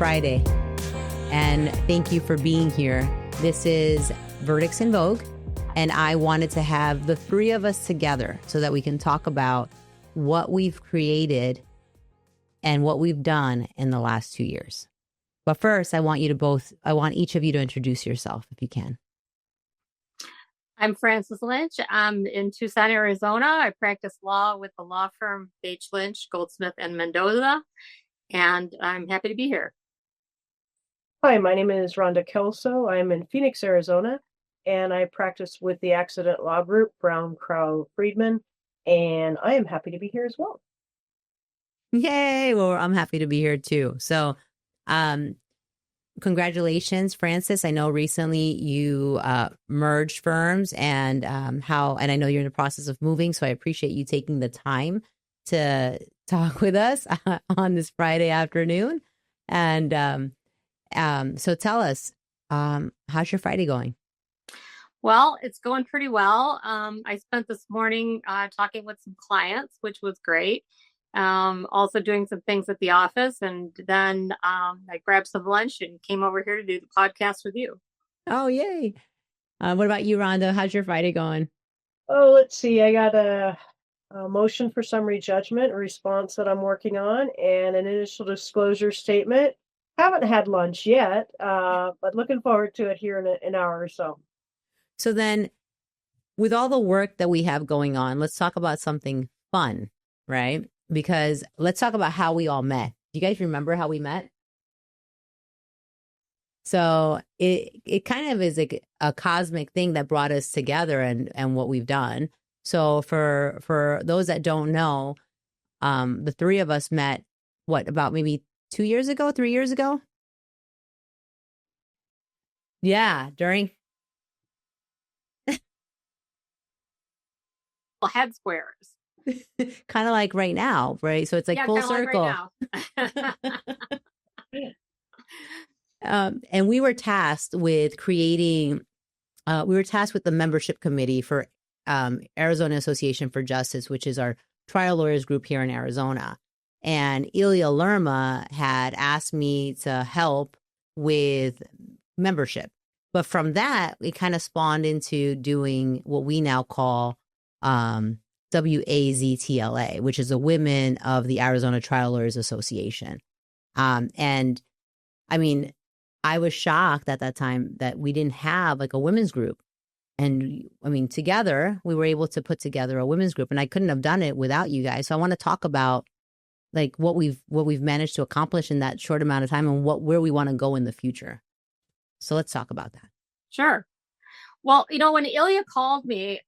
Friday, and thank you for being here. This is Verdicts Vogue, and I wanted to have the three of us together so that we can talk about what we've created and what we've done in the last 2 years. But first, I want each of you to introduce yourself if you can. I'm Frances Lynch. I'm in Tucson, Arizona. I practice law with the law firm H. Lynch, Goldsmith, and Mendoza, and I'm happy to be here. Hi, my name is Ronda Kelso. I'm in Phoenix, Arizona, and I practice with the Accident Law Group, Brown, Crow, Friedman, and I am happy to be here as well. Yay! Well, I'm happy to be here too. So, congratulations, Frances. I know recently you merged firms and and I know you're in the process of moving, so I appreciate you taking the time to talk with us on this Friday afternoon. And so tell us, how's your Friday going? Well, it's going pretty well. I spent this morning talking with some clients, which was great. Also doing some things at the office, and then I grabbed some lunch and came over here to do the podcast with you. Oh, yay. What about you, Rhonda? How's your Friday going? Oh, let's see. I got a motion for summary judgment, a response that I'm working on, and an initial disclosure statement. Haven't had lunch yet, but looking forward to it here in an hour or so. So then, with all the work that we have going on, let's talk about something fun, right? Because let's talk about how we all met. Do you guys remember how we met? So it kind of is like a cosmic thing that brought us together and what we've done. So for those that don't know, the three of us met, about maybe 3 years ago? Yeah, during... Head squares. Kind of like right now, right? So it's like full circle. Like right now. And we were tasked with creating, the membership committee for Arizona Association for Justice, which is our trial lawyers group here in Arizona. And Ilya Lerma had asked me to help with membership. But from that, it kind of spawned into doing what we now call WAZTLA, which is the Women of the Arizona Trial Lawyers Association. And I mean, I was shocked at that time that we didn't have like a women's group. And I mean, together, we were able to put together a women's group, and I couldn't have done it without you guys. So I want to talk about like what we've managed to accomplish in that short amount of time and where we want to go in the future. So let's talk about that. Sure. Well, when Ilya called me,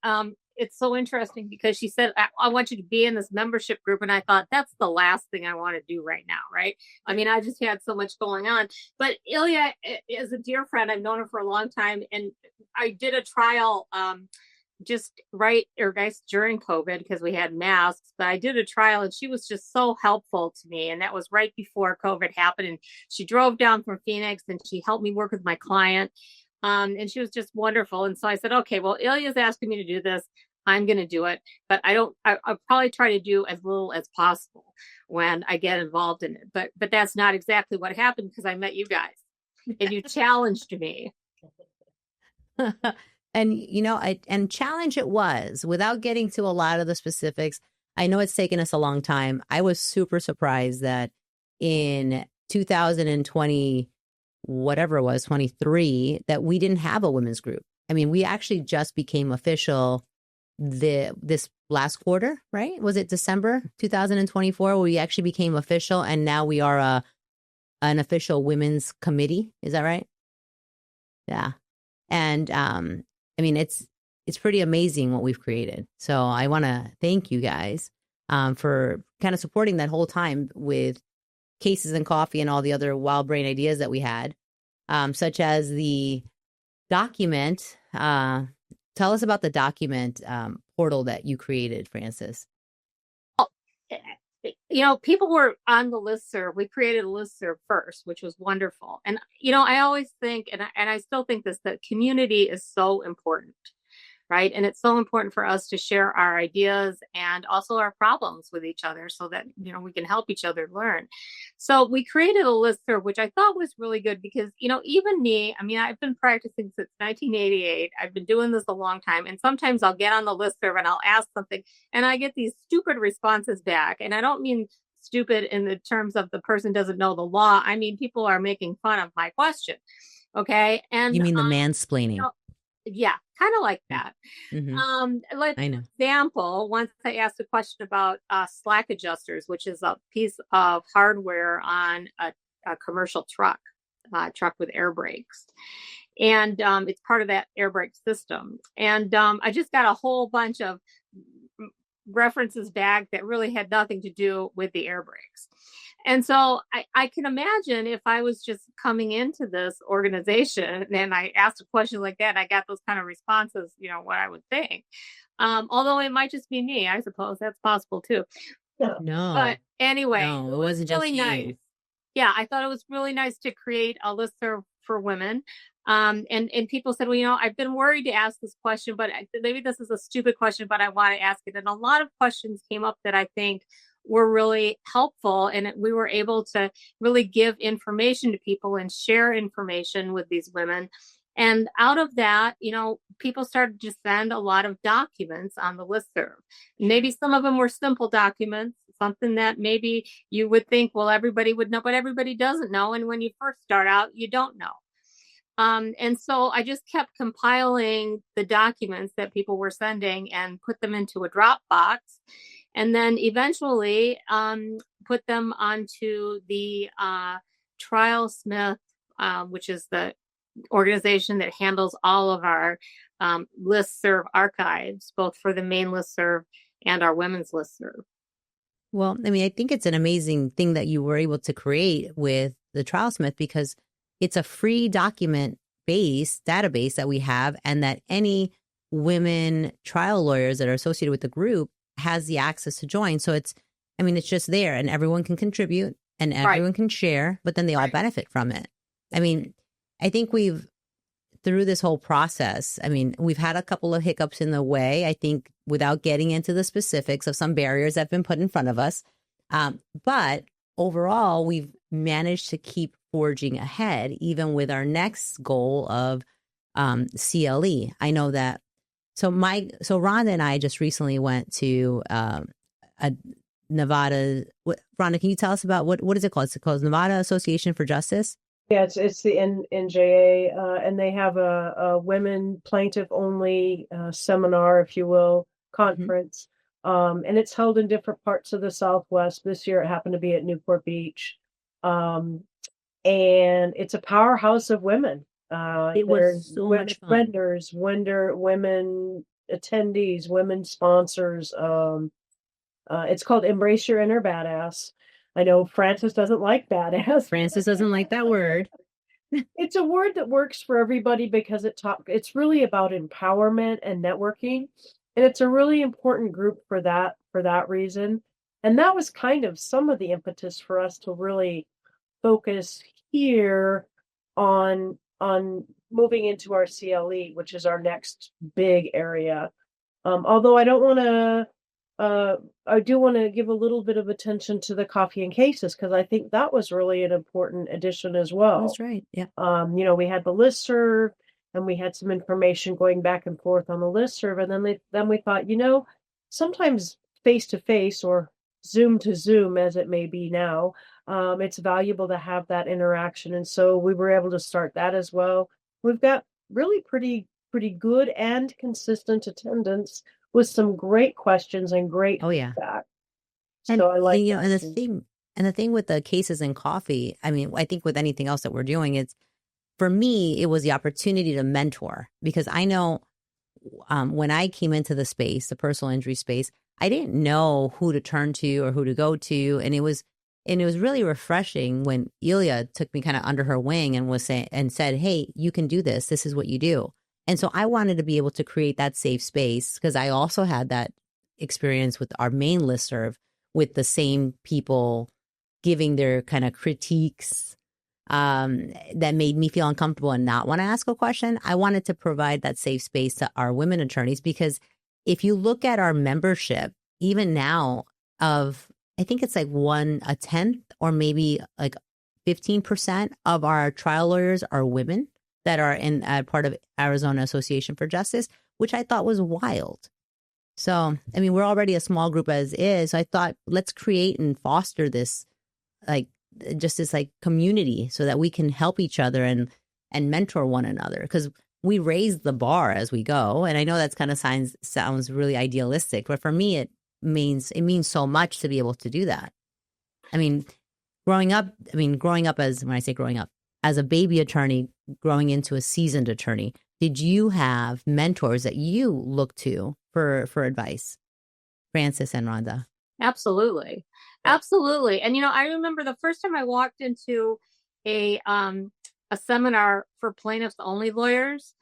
it's so interesting because she said, I want you to be in this membership group. And I thought, that's the last thing I want to do right now, right? I mean, I just had so much going on. But Ilya is a dear friend. I've known her for a long time. And I did a trial during COVID because we had masks. But I did a trial and she was just so helpful to me. And that was right before COVID happened. And she drove down from Phoenix and she helped me work with my client. And she was just wonderful. And so I said, okay, well, Ilya's asking me to do this. I'm going to do it. But I'll probably try to do as little as possible when I get involved in it. But that's not exactly what happened because I met you guys and you challenged me. And challenge it was, without getting to a lot of the specifics. I know it's taken us a long time. I was super surprised that in 2020, whatever it was, 23, that we didn't have a women's group. I mean, we actually just became official this last quarter, right? Was it December 2024 where we actually became official, and now we are an official women's committee? Is that right? Yeah. And I mean, it's pretty amazing what we've created. So I want to thank you guys for kind of supporting that whole time with Cases and Coffee and all the other wild brain ideas that we had, such as the document. Tell us about the document portal that you created, Frances. People were on the listserv. We created a listserv first, which was wonderful. And, I always think, and I still think this, that community is so important. right? And it's so important for us to share our ideas and also our problems with each other so that, we can help each other learn. So we created a listserv, which I thought was really good because, even me, I've been practicing since 1988. I've been doing this a long time. And sometimes I'll get on the listserv and I'll ask something and I get these stupid responses back. And I don't mean stupid in the terms of the person doesn't know the law. I mean, people are making fun of my question. Okay. And you mean the mansplaining? Yeah, kind of like that. I know. Example, once I asked a question about slack adjusters, which is a piece of hardware on a commercial truck with air brakes. And it's part of that air brake system. And I just got a whole bunch of references back that really had nothing to do with the air brakes. And so I can imagine if I was just coming into this organization and I asked a question like that, and I got those kind of responses, what I would think. Although it might just be me, I suppose that's possible too. No. But anyway, no, it wasn't just really you. Nice. Yeah, I thought it was really nice to create a listserv for women. And people said, well, I've been worried to ask this question, but maybe this is a stupid question, but I want to ask it. And a lot of questions came up that I think were really helpful. And we were able to really give information to people and share information with these women. And out of that, people started to send a lot of documents on the listserv. Maybe some of them were simple documents, something that maybe you would think, well, everybody would know, but everybody doesn't know. And when you first start out, you don't know. And so I just kept compiling the documents that people were sending and put them into a Dropbox. And then eventually put them onto the TrialSmith, which is the organization that handles all of our listserv archives, both for the main listserv and our women's listserv. Well, I think it's an amazing thing that you were able to create with the TrialSmith because it's a free document-based database that we have and that any women trial lawyers that are associated with the group has the access to join. So it's just there and everyone can contribute and everyone can share, but then they all benefit from it. I think through this whole process, we've had a couple of hiccups in the way, I think, without getting into the specifics of some barriers that have been put in front of us. But overall, we've managed to keep forging ahead, even with our next goal of CLE. I know that. So Rhonda and I just recently went to a Nevada. Rhonda, can you tell us about what is it called? It's called Nevada Association for Justice. Yeah, it's the NJA, and they have a women plaintiff only seminar, if you will, conference, and it's held in different parts of the Southwest. This year, it happened to be at Newport Beach, and it's a powerhouse of women. It was so much fun. Vendors, women attendees, women sponsors. It's called Embrace Your Inner Badass. I know Frances doesn't like badass. Frances doesn't like that word. It's a word that works for everybody because it's really about empowerment and networking. And it's a really important group for that reason. And that was kind of some of the impetus for us to really focus here on moving into our CLE, which is our next big area. Although I don't want to, I do want to give a little bit of attention to the coffee and cases because I think that was really an important addition as well. That's right. Yeah. We had the listserv and we had some information going back and forth on the listserv, and then we thought, sometimes face to face or Zoom to Zoom, as it may be now, it's valuable to have that interaction, and so we were able to start that as well. We've got really pretty good and consistent attendance with some great questions and great feedback. And, so I like and the thing with the cases and coffee, I think with anything else that we're doing, for me, it was the opportunity to mentor because I know when I came into the space, the personal injury space, I didn't know who to turn to or who to go to. And it was really refreshing when Ilya took me kind of under her wing and said, hey, you can do this. This is what you do. And so I wanted to be able to create that safe space because I also had that experience with our main listserv with the same people giving their kind of critiques that made me feel uncomfortable and not want to ask a question. I wanted to provide that safe space to our women attorneys, because if you look at our membership, even now, of I think it's like a tenth or maybe like 15% of our trial lawyers are women that are in part of Arizona Association for Justice, which I thought was wild. So, I mean, we're already a small group as is. So I thought, let's create and foster this, like, just this like community so that we can help each other and mentor one another, because we raise the bar as we go. And I know that's kind of sounds really idealistic, but for me, it means so much to be able to do that. I mean, growing up as, when I say growing up, as a baby attorney, growing into a seasoned attorney, did you have mentors that you looked to for advice? Frances and Rhonda. Absolutely. Absolutely. And, I remember the first time I walked into a seminar for plaintiffs only lawyers.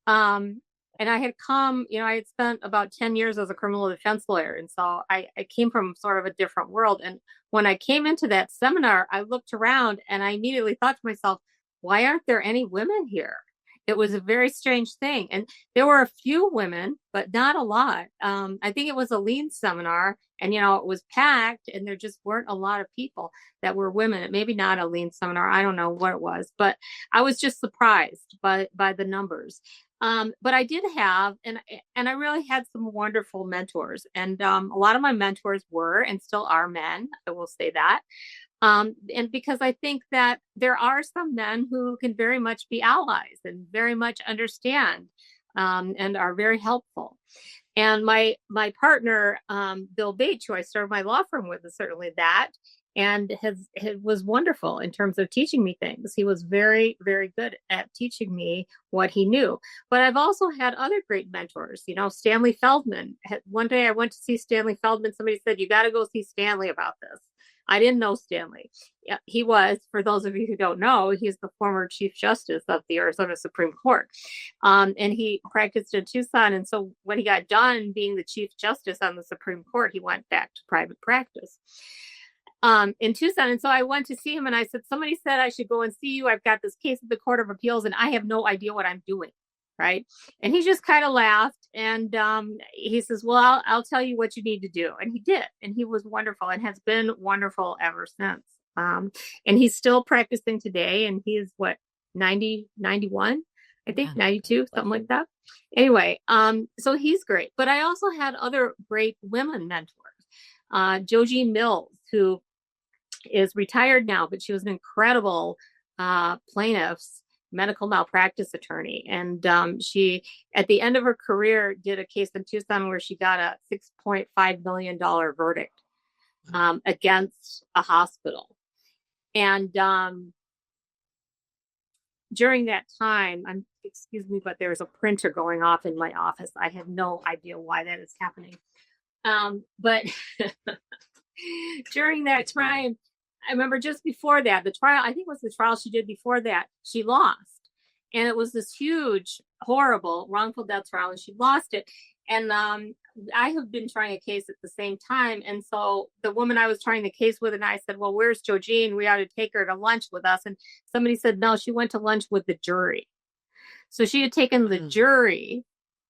And I had come, I had spent about 10 years as a criminal defense lawyer. And so I came from sort of a different world. And when I came into that seminar, I looked around and I immediately thought to myself, why aren't there any women here? It was a very strange thing. And there were a few women, but not a lot. I think it was a lean seminar, and, it was packed, and there just weren't a lot of people that were women. Maybe not a lean seminar. I don't know what it was, but I was just surprised by the numbers. But I did have, and I really had some wonderful mentors. And a lot of my mentors were and still are men. I will say that. And because I think that there are some men who can very much be allies and very much understand and are very helpful. And my partner, Bill Bates, who I started my law firm with, is certainly that, and was wonderful in terms of teaching me things. He was very, very good at teaching me what he knew. But I've also had other great mentors. Stanley Feldman. One day I went to see Stanley Feldman. Somebody said, "You got to go see Stanley about this." I didn't know Stanley. Yeah, he was, for those of you who don't know, he's the former Chief Justice of the Arizona Supreme Court. And he practiced in Tucson. And so when he got done being the Chief Justice on the Supreme Court, he went back to private practice in Tucson. And so I went to see him and I said, somebody said I should go and see you. I've got this case at the Court of Appeals and I have no idea what I'm doing. Right. And he just kind of laughed and he says, well, I'll tell you what you need to do. And he did. And he was wonderful and has been wonderful ever since. And he's still practicing today. And he is 90, 91, I think, 92, something like that. Anyway, so he's great. But I also had other great women mentors. Joji Mills, who is retired now, but she was an incredible plaintiff's medical malpractice attorney. And she, at the end of her career, did a case in Tucson where she got a $6.5 million verdict against a hospital. And during that time, excuse me, but there's a printer going off in my office. I have no idea why that is happening. But during that time, I remember just before that, the trial, I think it was the trial she did before that, she lost. And it was this huge, horrible wrongful death trial, and she lost it. And I have been trying a case at the same time. And so the woman I was trying the case with, and I said, well, where's Georgine? We ought to take her to lunch with us. And somebody said, no, she went to lunch with the jury. So she had taken the jury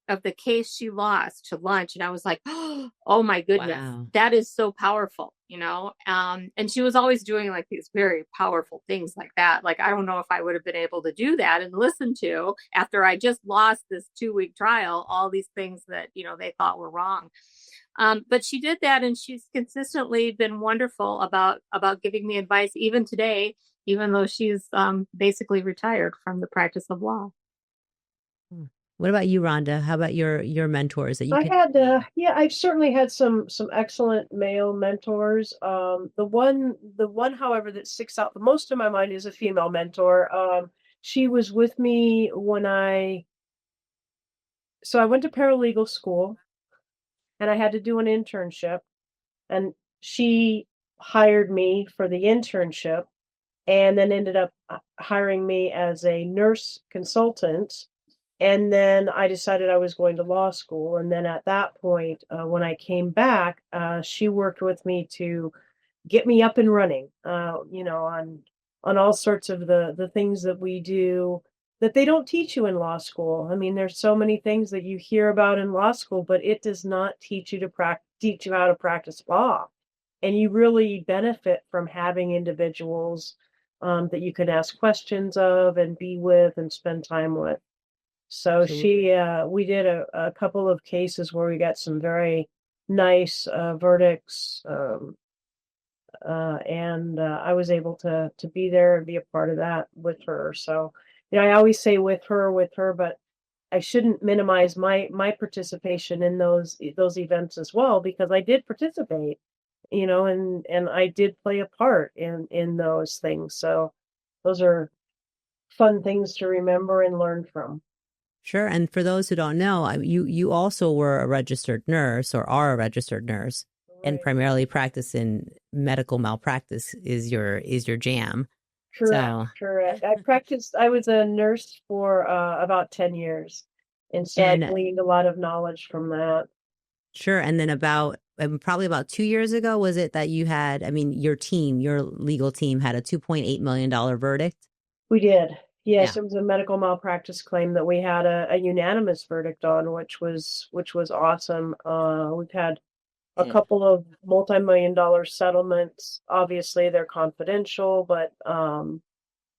of the case she lost to lunch. And I was like, oh my goodness, wow. That is so powerful, and she was always doing like these very powerful things like that. Like, I don't know if I would have been able to do that and listen to, after I just lost this 2-week trial, all these things that, they thought were wrong. But she did that. And she's consistently been wonderful about giving me advice, even today, even though she's basically retired from the practice of law. What about you, Rhonda? How about your mentors that you I've certainly had some excellent male mentors. The one, however, that sticks out the most in my mind is a female mentor. She was with me when I went to paralegal school and I had to do an internship, and she hired me for the internship and then ended up hiring me as a nurse consultant. And then I decided I was going to law school. And then at that point, when I came back, she worked with me to get me up and running, on on all sorts of the things that we do that they don't teach you in law school. I mean, there's so many things that you hear about in law school, but it does not teach you teach you how to practice law. And you really benefit from having individuals that you can ask questions of and be with and spend time with. So we did a couple of cases where we got some very nice verdicts, and I was able to be there and be a part of that with her. So, I always say with her, but I shouldn't minimize my participation in those events as well, because I did participate, and I did play a part in those things. So those are fun things to remember and learn from. Sure. And for those who don't know, you also were a registered nurse, or are a registered nurse, right, and primarily practice in medical malpractice is your jam. Correct. I was a nurse for about 10 years. And so I gleaned a lot of knowledge from that. Sure. And then probably about 2 years ago, was it that you had, your legal team had a $2.8 million verdict? We did. Yes, yeah. It was a medical malpractice claim that we had a unanimous verdict on, which was awesome. We've had a couple of multi-million-dollar settlements. Obviously, they're confidential, but and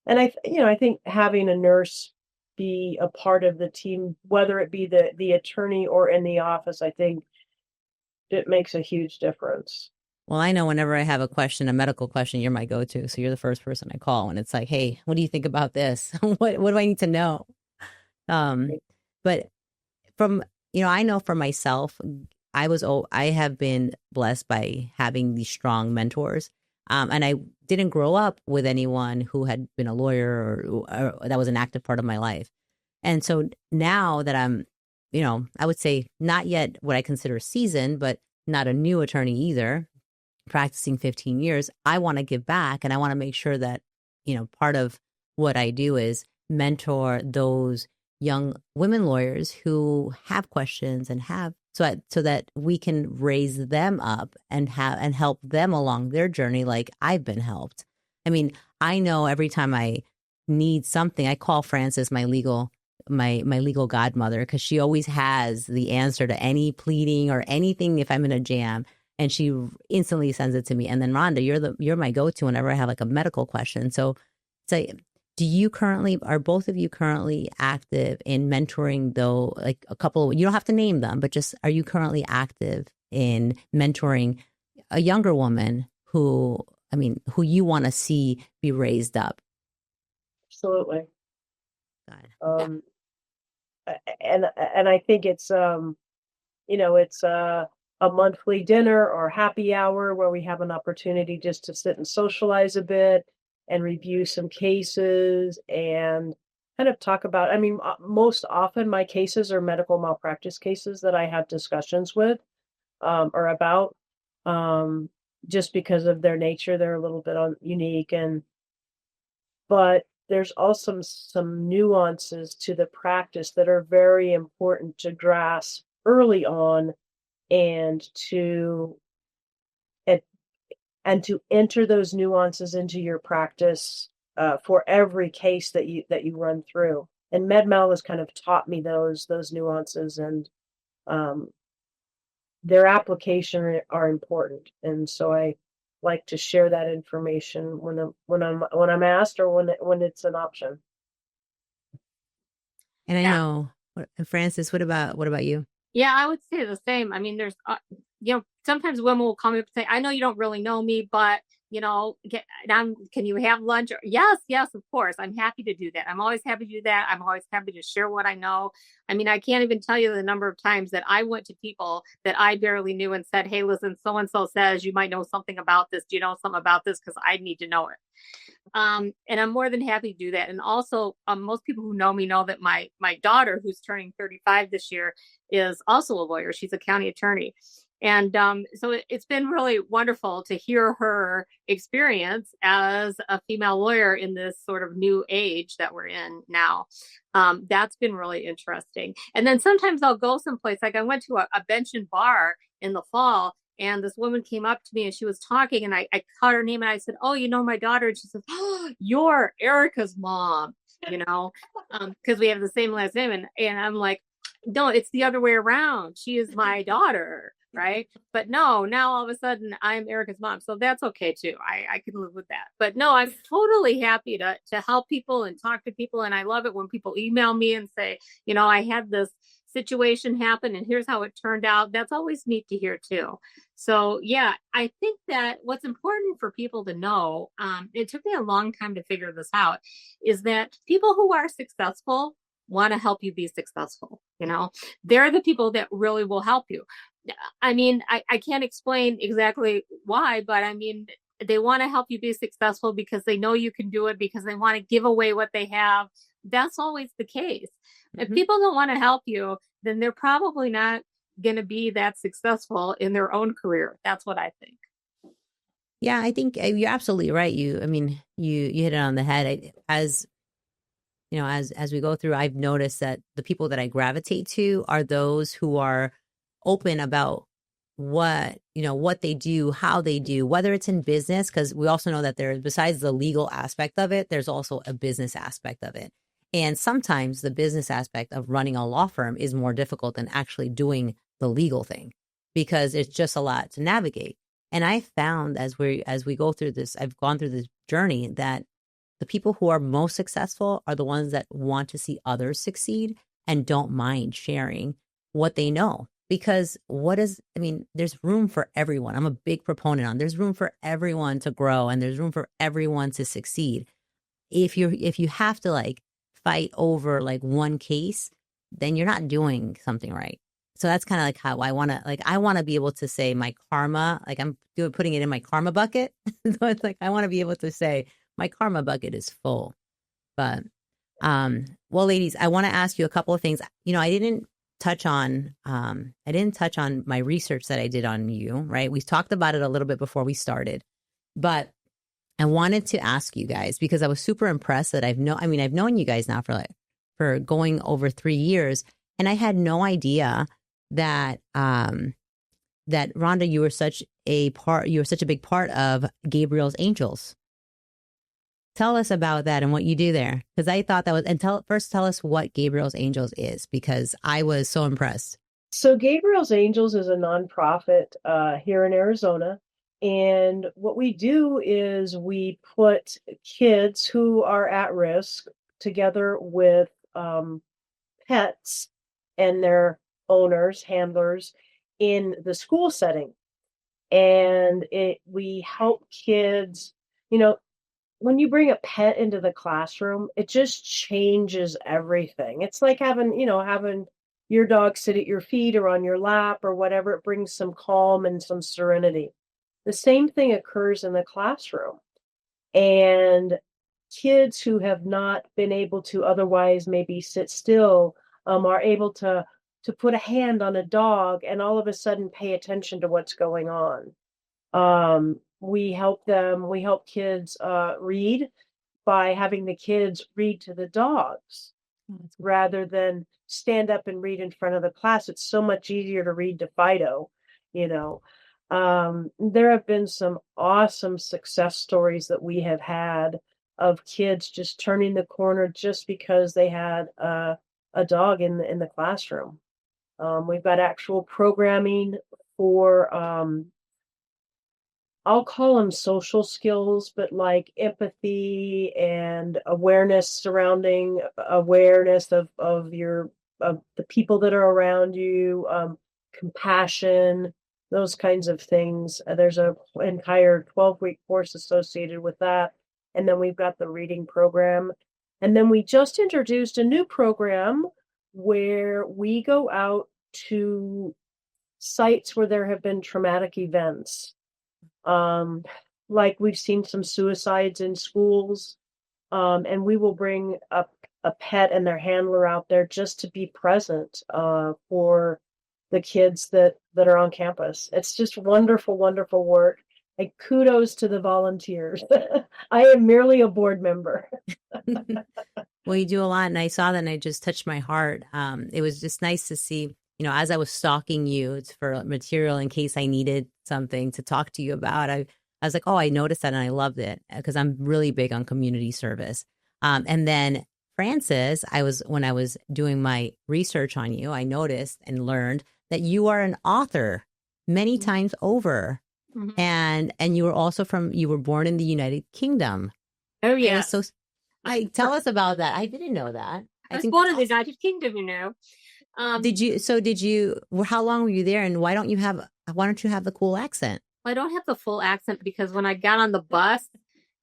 I think having a nurse be a part of the team, whether it be the attorney or in the office, I think it makes a huge difference. Well, I know whenever I have a medical question, you're my go-to. So you're the first person I call when it's like, hey, what do you think about this? What do I need to know? But from, I know for myself, I have been blessed by having these strong mentors. And I didn't grow up with anyone who had been a lawyer or that was an active part of my life. And so now that I'm, I would say not yet what I consider seasoned, but not a new attorney either, practicing 15 years, I want to give back. And I want to make sure that, part of what I do is mentor those young women lawyers who have questions and have so that we can raise them up and help them along their journey like I've been helped. I mean, I know every time I need something, I call Frances my legal godmother, because she always has the answer to any pleading or anything if I'm in a jam, and she instantly sends it to me. And then Rhonda, you're my go-to whenever I have like a medical question. So are both of you currently active in mentoring, though, like you don't have to name them, but just, are you currently active in mentoring a younger woman who you want to see be raised up? Absolutely. And I think it's, it's a monthly dinner or happy hour where we have an opportunity just to sit and socialize a bit and review some cases and kind of talk about, most often my cases are medical malpractice cases that I have discussions with or about, just because of their nature. They're a little bit unique, but there's also some nuances to the practice that are very important to grasp early on, and to enter those nuances into your practice for every case that you run through. And MedMal has kind of taught me those nuances, and their application are important. And so I like to share that information when I'm asked, or when it's an option. And I know, Frances, what about you? Yeah, I would say the same. There's, sometimes women will come up and say, I know you don't really know me, but, can you have lunch? Yes, of course. I'm happy to do that. I'm always happy to do that. I'm always happy to share what I know. I can't even tell you the number of times that I went to people that I barely knew and said, hey, listen, so-and-so says you might know something about this. Do you know something about this? Because I need to know it. And I'm more than happy to do that. And also, most people who know me know that my daughter, who's turning 35 this year, is also a lawyer. She's a county attorney. And so it's been really wonderful to hear her experience as a female lawyer in this sort of new age that we're in now. That's been really interesting. And then sometimes I'll go someplace, like I went to a bench and bar in the fall, And this woman came up to me and she was talking, and I caught her name and I said, "Oh, you know my daughter?" And she said, "Oh, you're Erica's mom," because we have the same last name. And I'm like, no, it's the other way around. She is my daughter, right? But no, now all of a sudden I'm Erica's mom. So that's okay too. I can live with that. But no, I'm totally happy to help people and talk to people. And I love it when people email me and say, I had this situation happen and here's how it turned out. That's always neat to hear too. So yeah, I think that what's important for people to know, it took me a long time to figure this out, is that people who are successful want to help you be successful. They're the people that really will help you. I mean, I can't explain exactly why, but I mean, they want to help you be successful because they know you can do it, because they want to give away what they have. That's always the case. If people don't want to help you, then they're probably not going to be that successful in their own career. That's what I think. Yeah, I think you're absolutely right. You hit it on the head. As we go through, I've noticed that the people that I gravitate to are those who are open about what they do, how they do, whether it's in business, because we also know that there's, besides the legal aspect of it, there's also a business aspect of it. And sometimes the business aspect of running a law firm is more difficult than actually doing the legal thing, because it's just a lot to navigate. And I found as we go through this, I've gone through this journey, that the people who are most successful are the ones that want to see others succeed and don't mind sharing what they know. Because there's room for everyone. I'm a big proponent on there's room for everyone to grow and there's room for everyone to succeed. If you have to fight over one case, then you're not doing something right. So that's kind of how I want to be able to say my karma, I'm putting it in my karma bucket. So it's I want to be able to say my karma bucket is full. But, well, ladies, I want to ask you a couple of things. I didn't touch on my research that I did on you, right? We talked about it a little bit before we started, but I wanted to ask you guys, because I was super impressed that I've known you guys now for going over 3 years. And I had no idea that, that Rhonda, you were such a big part of Gabriel's Angels. Tell us about that and what you do there, because I thought that was. And tell us what Gabriel's Angels is, because I was so impressed. So Gabriel's Angels is a nonprofit here in Arizona, and what we do is we put kids who are at risk together with pets and their owners, handlers, in the school setting, and we help kids. When you bring a pet into the classroom, it just changes everything. It's like having your dog sit at your feet or on your lap or whatever. It brings some calm and some serenity. The same thing occurs in the classroom. And kids who have not been able to otherwise maybe sit still are able to put a hand on a dog and all of a sudden pay attention to what's going on. We help kids read by having the kids read to the dogs rather than stand up and read in front of the class. It's so much easier to read to Fido, There have been some awesome success stories that we have had of kids just turning the corner just because they had a dog in the classroom. We've got actual programming for I'll call them social skills, but like empathy and awareness surrounding awareness of the people that are around you, compassion, those kinds of things. There's an entire 12-week course associated with that. And then we've got the reading program. And then we just introduced a new program where we go out to sites where there have been traumatic events. Like we've seen some suicides in schools, and we will bring a pet and their handler out there just to be present for the kids that are on campus. It's just wonderful, wonderful work. And kudos to the volunteers. I am merely a board member. Well, you do a lot, and I saw that and it just touched my heart. It was just nice to see. as I was stalking you for material in case I needed something to talk to you about, I was like, oh, I noticed that and I loved it because I'm really big on community service. And then Frances, when I was doing my research on you, I noticed and learned that you are an author many times over. Mm-hmm. And you were born in the United Kingdom. Oh, yeah. So tell us about that. I didn't know that. I was born in the United Kingdom, How long were you there, and why don't you have the cool accent? I don't have the full accent because when I got on the bus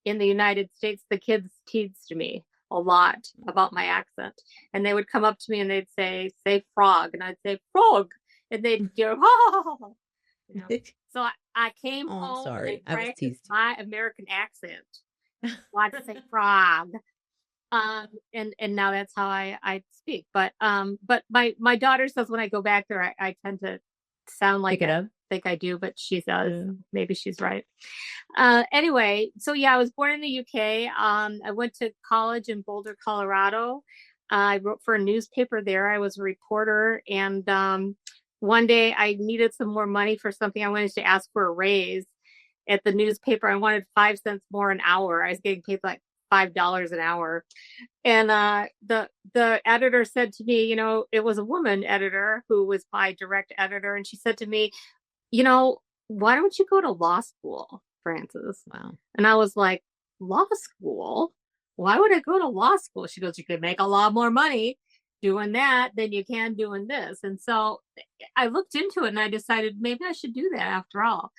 in the United States, the kids teased me a lot about my accent. And they would come up to me and they'd say frog. And I'd say frog. And they'd go, oh. So I came home sorry. and practiced my American accent. Why to say frog? And now that's how I speak. But my daughter says when I go back there, I tend to sound like I think I do, but she does. Yeah. Maybe she's right. Anyway, so yeah, I was born in the UK. I went to college in Boulder, Colorado. I wrote for a newspaper there. I was a reporter, and one day I needed some more money for something. I wanted to ask for a raise at the newspaper. I wanted 5 cents more an hour. I was getting paid like $5 an hour. And the editor said to me, it was a woman editor who was my direct editor. And she said to me, why don't you go to law school, Frances? Wow. And I was like, law school? Why would I go to law school? She goes, you could make a lot more money doing that than you can doing this. And so I looked into it and I decided maybe I should do that after all.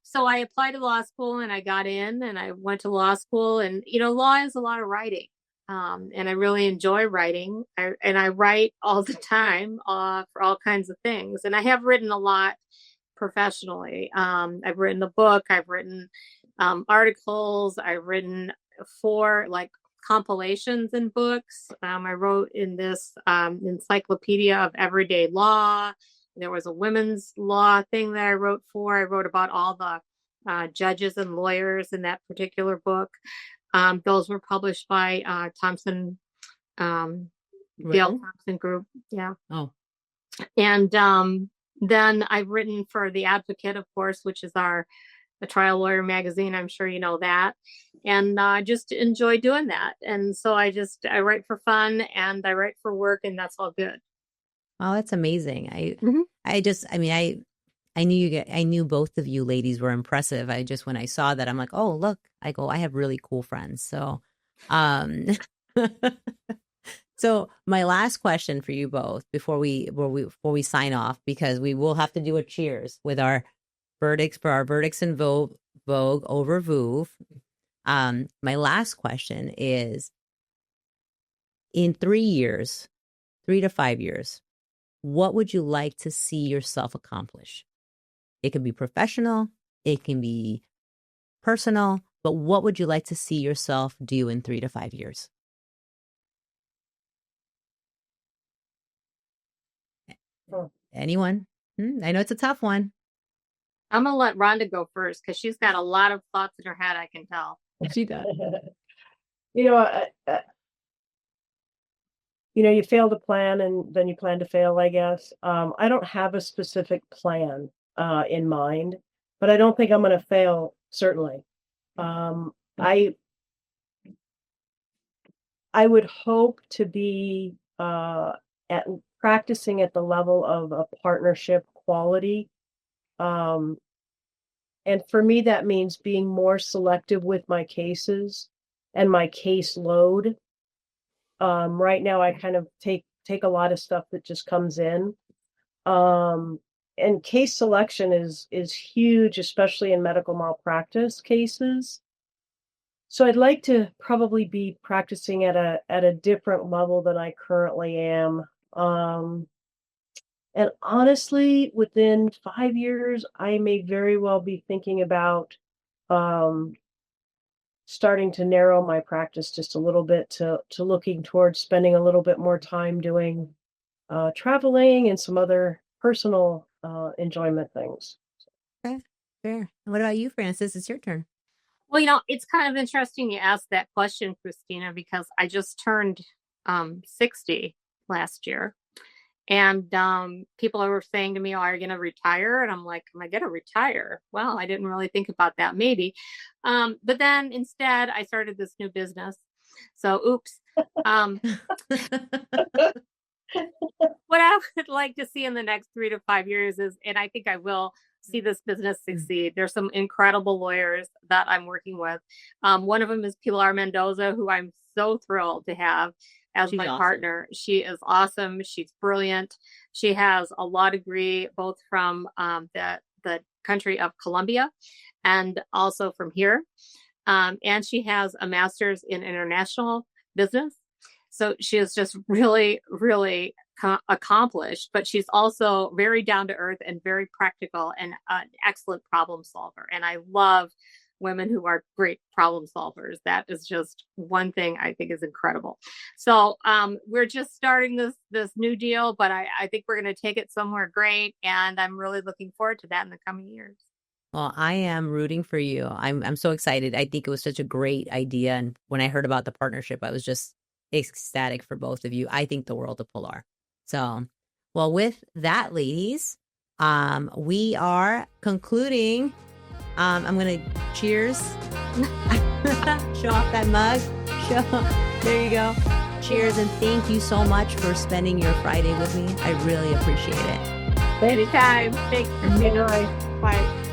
So I applied to law school and I got in and I went to law school, and, law is a lot of writing. And I really enjoy writing. I write all the time, for all kinds of things. And I have written a lot professionally. I've written a book, I've written, articles, I've written 4 compilations and books. I wrote in this, encyclopedia of everyday law. There was a women's law thing that I wrote for. I wrote about all the judges and lawyers in that particular book. Those were published by Thompson, Dale Thompson Group. Yeah. Oh. And then I've written for The Advocate, of course, which is a trial lawyer magazine. I'm sure you know that. And I just enjoy doing that. And so I write for fun and I write for work, and that's all good. Oh, that's amazing. I knew both of you ladies were impressive. When I saw that, I'm like, oh, look, I have really cool friends. So, so my last question for you both before we sign off, because we will have to do a cheers with our verdicts in Vogue over VOOV. My last question is, in 3 to 5 years, what would you like to see yourself accomplish? It can be professional, it can be personal, but what would you like to see yourself do in 3 to 5 years? Anyone? I know it's a tough one. I'm going to let Rhonda go first because she's got a lot of thoughts in her head, I can tell. She does. You fail to plan and then you plan to fail, I guess. I don't have a specific plan in mind, but I don't think I'm going to fail, certainly. I would hope to be at practicing at the level of a partnership quality. And for me, that means being more selective with my cases and my caseload. Right now, I kind of take a lot of stuff that just comes in. And case selection is huge, especially in medical malpractice cases. So I'd like to probably be practicing at a different level than I currently am. And honestly, within 5 years, I may very well be thinking about starting to narrow my practice just a little bit to looking towards spending a little bit more time doing traveling and some other personal enjoyment things. Okay, fair. And what about you, Frances? It's your turn. Well, it's kind of interesting you asked that question, Cristina, because I just turned 60 last year. And people were saying to me, "Oh, are you going to retire?" And I'm like, "Am I going to retire?" Well, I didn't really think about that, maybe. But then instead, I started this new business. So, oops. What I would like to see in the next 3 to 5 years is, and I think I will see this business succeed. There's some incredible lawyers that I'm working with. One of them is Pilar Mendoza, who I'm so thrilled to have as She's my awesome. partner. She is awesome. She's brilliant. She has a law degree, both from the country of Colombia and also from here. And she has a master's in international business. So she is just really, really accomplished, but she's also very down to earth and very practical and an excellent problem solver. And I love women who are great problem solvers. That is just one thing I think is incredible. So we're just starting this new deal, but I think we're going to take it somewhere great. And I'm really looking forward to that in the coming years. Well, I am rooting for you. I'm so excited. I think it was such a great idea. And when I heard about the partnership, I was just ecstatic for both of you. I think the world of Pilar. So, well, with that, ladies, we are concluding. I'm going to cheers. Show off that mug. There you go. Cheers. And thank you so much for spending your Friday with me. I really appreciate it. Anytime. Thanks, Cristina. Bye.